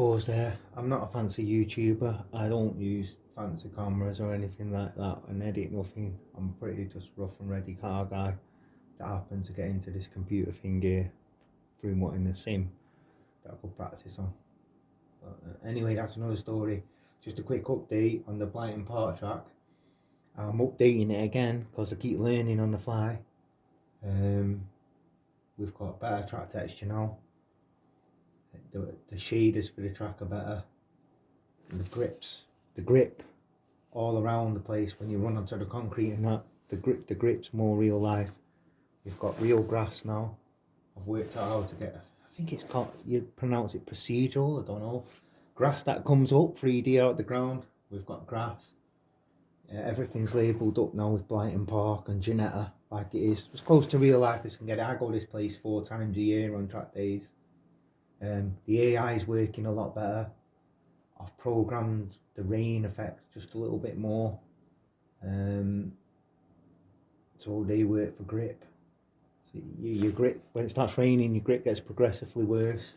pause there. I'm not a fancy YouTuber. I don't use fancy cameras or anything like that and edit nothing. I'm pretty just rough and ready car guy that happened to get into this computer thing here through in the sim that I could practice on. But anyway, that's another story. Just a quick update on the Blyton Park track. I'm updating it again because I keep learning on the fly. We've got better track texture now. The shaders for the track are better. And the grip all around the place when you run onto the concrete and that, the grip's more real life. We've got real grass now. I've worked out how to get, I think it's called, you pronounce it procedural, I don't know. Grass that comes up 3D out of the ground. We've got grass. Everything's labelled up now with Blyton Park and Janetta, like it is. As close to real life as I can get it. I go this place 4 times a year on track days. The AI is working a lot better. I've programmed the rain effects just a little bit more. So they work for grip. So your grip, when it starts raining, your grip gets progressively worse.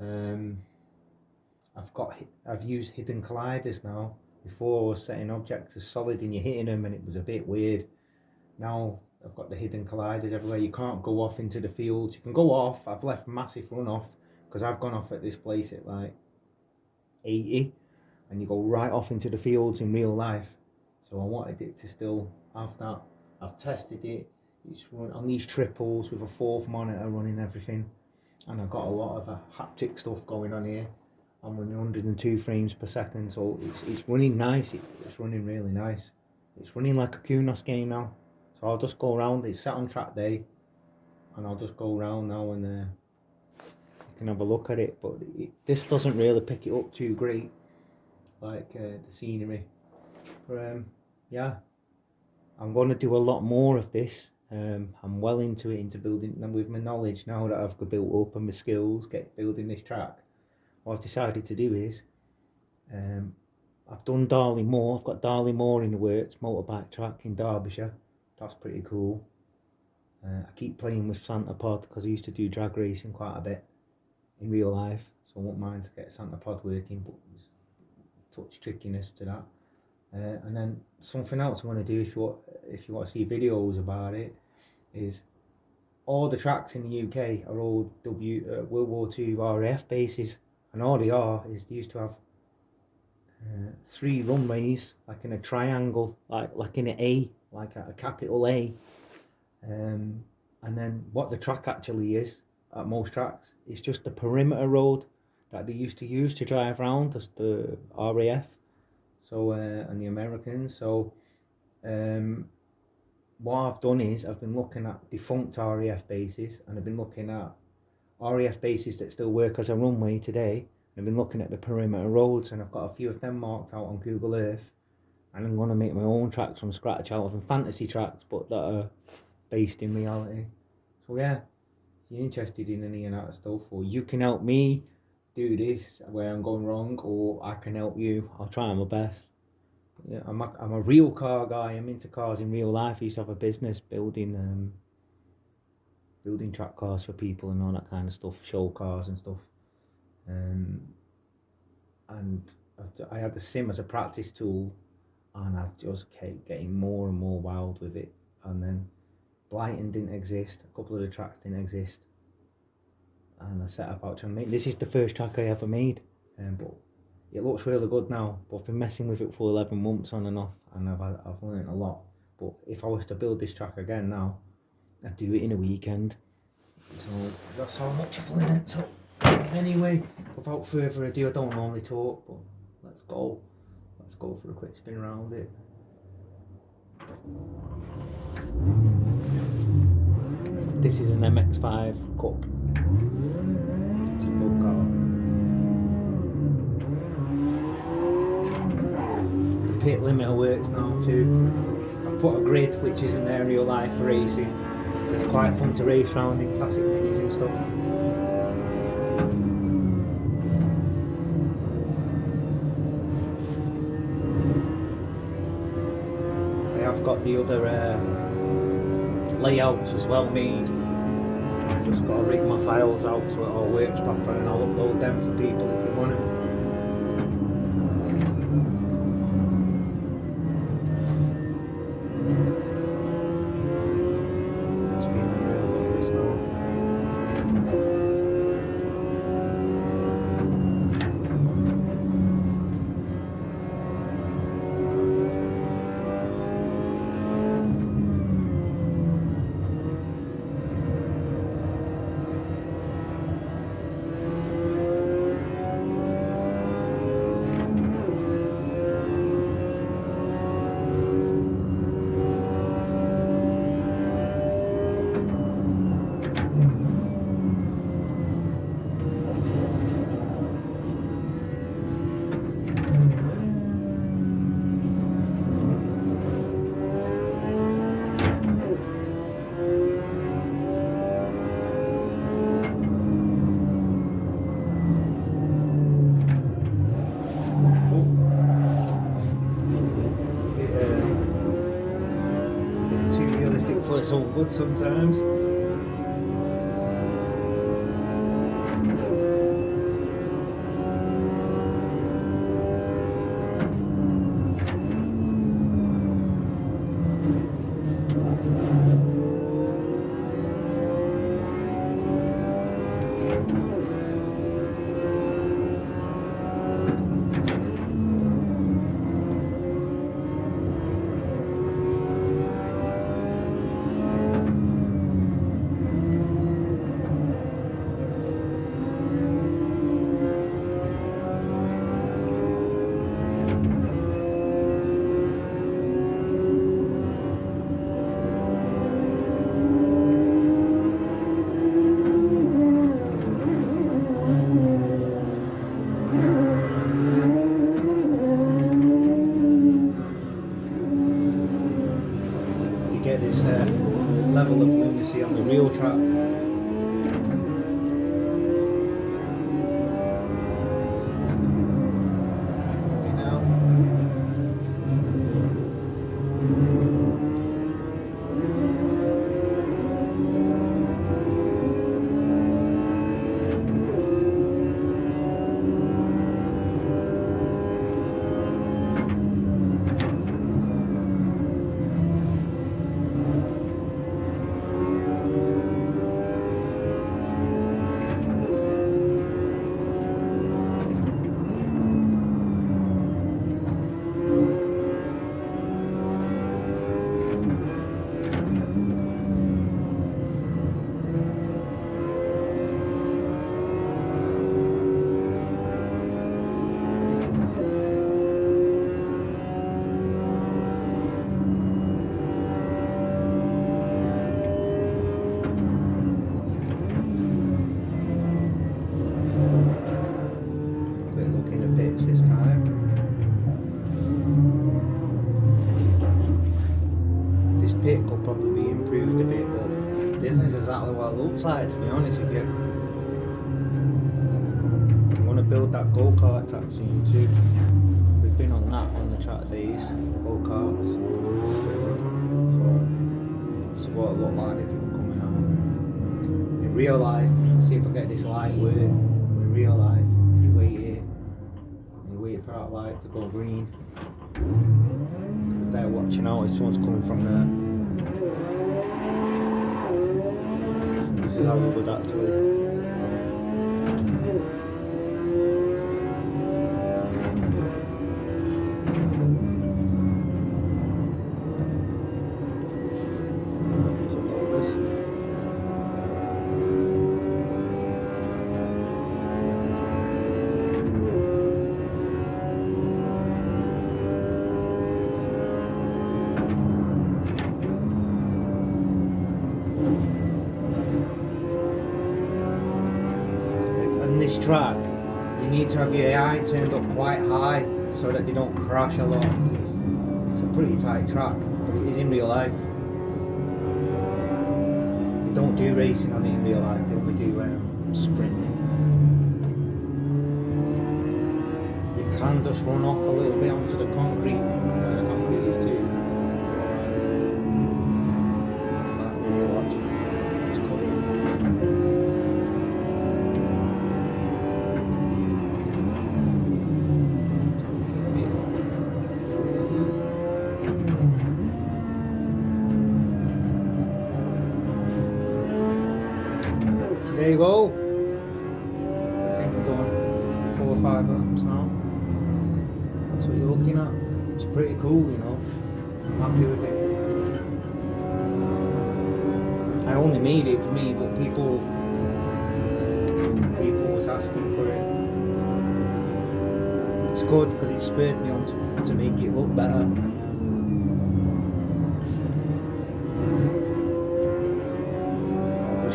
I've used hidden colliders now. Before I was setting objects as solid and you're hitting them and it was a bit weird. Now I've got the hidden colliders everywhere. You can't go off into the fields. You can go off. I've left massive runoff because I've gone off at this place at like 80 and you go right off into the fields in real life. So I wanted it to still have that. I've tested it. It's run on these triples with a 4th monitor running everything. And I've got a lot of haptic stuff going on here. I'm running 102 frames per second, so it's running nice. It's running really nice. It's running like a Kunos game now. So I'll just go around. It's set on track day, and I'll just go around now and you can have a look at it. But this doesn't really pick it up too great, like the scenery. But yeah, I'm going to do a lot more of this. I'm well into it, into building, and with my knowledge now that I've built up and my skills, building this track. What I've decided to do is, I've done Darley Moor. I've got Darley Moor in the works, motorbike track in Derbyshire. That's pretty cool. I keep playing with Santa Pod because I used to do drag racing quite a bit in real life. So I won't mind to get Santa Pod working, but there's touch trickiness to that. And then something else I want to do if you want to see videos about it is all the tracks in the UK are all World War II RAF bases. And all they are is they used to have 3 runways, like in a triangle, like in an A, like a capital A. And then what the track actually is, at most tracks, is just the perimeter road that they used to use to drive around, as the RAF, so and the Americans. So what I've done is I've been looking at defunct RAF bases, and I've been looking at RAF bases that still work as a runway today. I've been looking at the perimeter roads, and I've got a few of them marked out on Google Earth, and I'm going to make my own tracks from scratch out of them, fantasy tracks, but that are based in reality. So yeah, if you're interested in any of that stuff, or you can help me do this where I'm going wrong, or I can help you, I'll try my best. But yeah, I'm a real car guy. I'm into cars in real life. I used to have a business building track cars for people and all that kind of stuff, show cars and stuff. And I had the sim as a practice tool, and I've just kept getting more and more wild with it. And then Blyton didn't exist, a couple of the tracks didn't exist, and I set about trying to make, this is the first track I ever made, but it looks really good now. But I've been messing with it for 11 months on and off, and I've learned a lot. But if I was to build this track again now, I'd do it in a weekend. So that's how much I've learned. So anyway, without further ado, I don't normally talk, but let's go for a quick spin around it. This is an MX-5 Cup. It's a good car. The pit limiter works now too. I put a grid which isn't there in real life for racing. It's quite fun to race around in classic minis and stuff. I've got the other layouts as well made. I've just got to rig my files out so it all works proper, and I'll upload them for people if they want to. us all good sometimes. Get this level of lunacy on the real track. This time. This pit could probably be improved a bit, but this is exactly what it looks like, to be honest with you. I'm going to build that go-kart track soon too. We've been on that on the track days, go-karts. So what it looked like if it were coming out. In real life, see if I get this light work. In real life, you wait here. Wait for that light to go green because they're watching out if someone's coming from there. This is how we would actually. This track, you need to have your AI turned up quite high so that they don't crash a lot. It's a pretty tight track, but it is in real life. They don't do racing on it in real life, they only do sprinting. You can just run off a little bit onto the concrete, where the concrete is too. There you go. I think we're done 4 or 5 laps now. That's what you're looking at. It's pretty cool, you know. I'm happy with it. I only made it for me, but people was asking for it. It's good because it spurred me on to make it look better.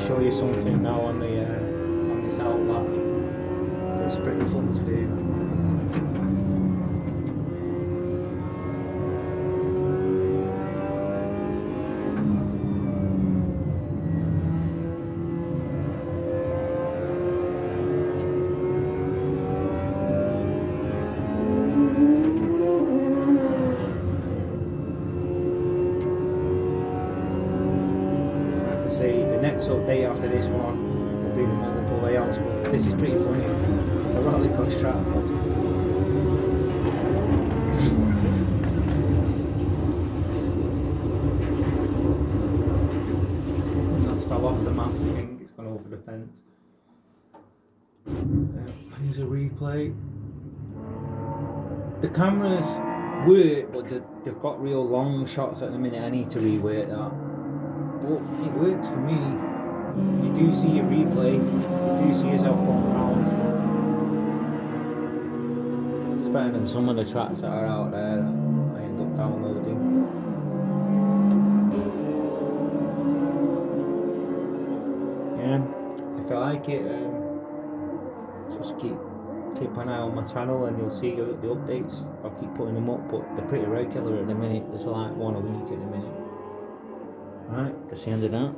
Show you something now on this outlet. It's pretty fun to do. replay. The cameras work, but they've got real long shots at the minute. I need to rework that. But it works for me. You do see your replay, you do see yourself going around. It's better than some of the tracks that are out there that I end up downloading. Yeah, if I like it, just keep an eye on my channel and you'll see the updates. I'll keep putting them up, but they're pretty regular at the minute. There's like one a week at the minute. Alright, that's the end of that.